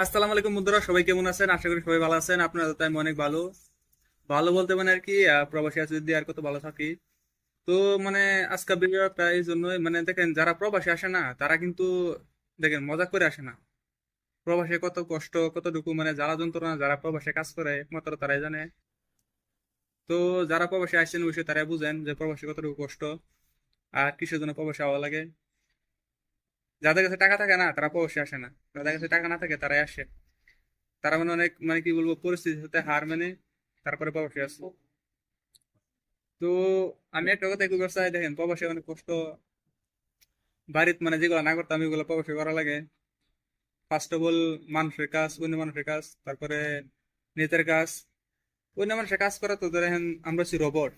আসসালামু আলাইকুম বন্ধুরা, সবাই কেমন আছেন? আশা করি সবাই ভালো আছেন। আপনারা তো আমি অনেক ভালো ভালো বলতে মানে আর কি প্রবাসী আছে যদি আর কত ভালো থাকি। তো মানে আজকে ভিডিওটা এই জন্যই, মানে দেখেন যারা প্রবাসী আসে না তারা কিন্তু দেখেন মজা করে আসে না। প্রবাসে কত কষ্ট, কতটুকু মানে জ্বালা যন্ত্রণা যারা প্রবাসে কাজ করে একমাত্র তারাই জানে। তো যারা প্রবাসে আসছেন অবশ্যই তারাই বুঝেন যে প্রবাসে কতটুকু কষ্ট আর কিসের জন্য প্রবাসে হওয়া লাগে। যাদের কাছে টাকা থাকে না তারা প্রবাসে আসে না, যাদের কাছে টাকা না থাকে তারাই আসে। তারা মানে অনেক মানে কি বলবো পরিস্থিতির সাথে হার মেনে তারপরে প্রবাসে আসছে। তো আমি একটা কথা কি করতে চাই, দেখেন প্রবাসে অনেক কষ্ট। বাড়িতে মানে যেগুলো না করতাম এগুলো প্রবাসে করা লাগে। ফার্স্ট অফ অল মানুষের কাজ, অন্য মানুষের কাজ, তারপরে নিজের কাজ। অন্য মানুষের কাজ করা তো ধরেন আমরা হচ্ছি রোবট,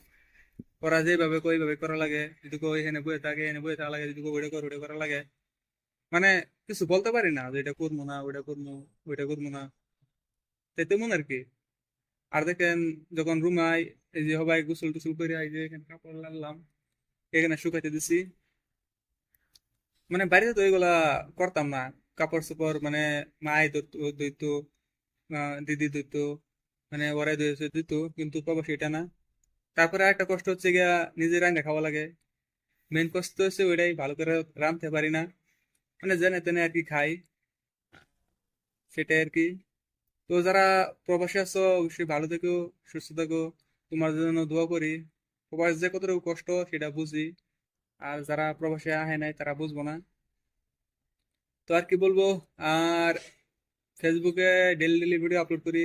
ওরা যেভাবে কই ওইভাবে করা লাগে। যদি কেউ এখানে বয়ে থাকে এখানে বয়ে থাকা লাগে, যদি কেউ ওইটা করে ওইটা করা লাগে। মানে কিছু বলতে পারি না যে এটা করবো না ওইটা করবো, ওইটা করবো না। তাই তেমন আর কি। আর দেখেন যখন রুমাই এই যে সবাই গোসল টোসল করে এই যে এখানে কাপড় লাগলাম, এখানে শুকাইতে দিছি। বাড়িতে তো এগুলা করতাম না। কাপড় চোপড় মানে মাই ধুইতো, দিদি ধুইতো, মানে ওরাই ধুয়ে দিত। কিন্তু প্রবাসী এটা না। তারপরে একটা কষ্ট হচ্ছে গিয়া নিজে রান্না খাওয়া লাগে। মেন কষ্ট হচ্ছে ওইটাই, ভালো করে রাঁধতে পারি না। মানে জেনে তেনে আর কি খাই, সেটাই আর কি। তো যারা প্রবাসী আছো অবশ্যই ভালো থেকো, সুস্থ থেকো। তোমার জন্য দোয়া করি। প্রবাস যে কতটুকু কষ্ট সেটা বুঝি। আর যারা প্রবাসে আহে নাই তারা বুঝবো না। তো আর কি বলবো। আর ফেসবুকে ডেলি ডেলি ভিডিও আপলোড করি।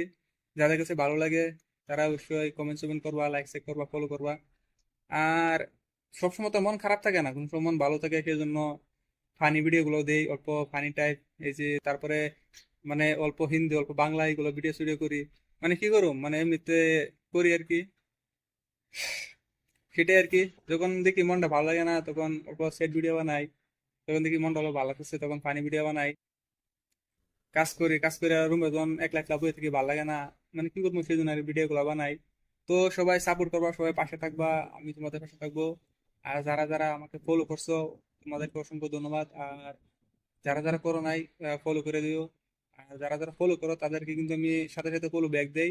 যাদের কাছে ভালো লাগে তারা অবশ্যই কমেন্ট সমেন্ট করবা, লাইক শেক করবা, ফলো করবা। আর সবসময় তো মন খারাপ থাকে না, কোনো সময় মন ভালো থাকে, সেই জন্য ফানি ভিডিও গুলো দেই, অল্প ফানি টাইপ। এই যে তারপরে মানে অল্প হিন্দি অল্প বাংলা এগুলো ভিডিও সিডিও করি। মানে কি করুম, মানে এমনিতে করি আর কি। সেটাই আর কি। যখন দেখি মনটা ভালো লাগে না তখন অল্প সেট ভিডিও বানাই। যখন দেখি মনটা অল্প ভালো লাগছে তখন ফানি ভিডিও বানাই। কাজ করি, কাজ করে রুমে যখন একলা একলা বসে থেকে ভালো লাগে না, মানে কি করবো সেই জন্য আর ভিডিও গুলো বানাই। তো সবাই সাপোর্ট করবা, সবাই পাশে থাকবা, আমি তোমাদের পাশে থাকবো। আর যারা যারা আমাকে ফলো করছো তোমাদেরকে অসংখ্য ধন্যবাদ। আর যারা যারা করো নাই ফলো করে দিও। আর যারা যারা ফলো করো তাদেরকে কিন্তু আমি সাথে সাথে ফলো ব্যাক দেই।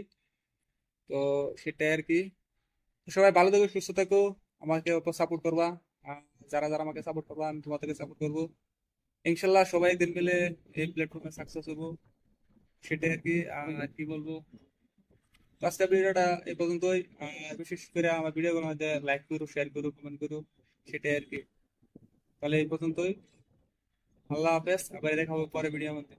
তো সেটাই আর কি। তো সবাই ভালো থেকো, সুস্থ থেকো, আমাকে অত সাপোর্ট করবা। আর যারা যারা আমাকে সাপোর্ট করবা আমি তোমাদেরকে সাপোর্ট করবো। ইনশাল্লাহ সবাই দিন মিলে এই প্ল্যাটফর্মে সাকসেস হবো, সেটাই আর কি। আর কি বলবো। তো আজকের ভিডিওটা এই পর্যন্তই। বিশেষ করে আমার ভিডিওগুলোর মধ্যে লাইক করো, শেয়ার করো, কমেন্ট করো, সেটাই আর কি। তাহলে এই পর্যন্তই। আল্লাহ হাফেজ, আবার দেখা হবে পরে ভিডিওর মধ্যে।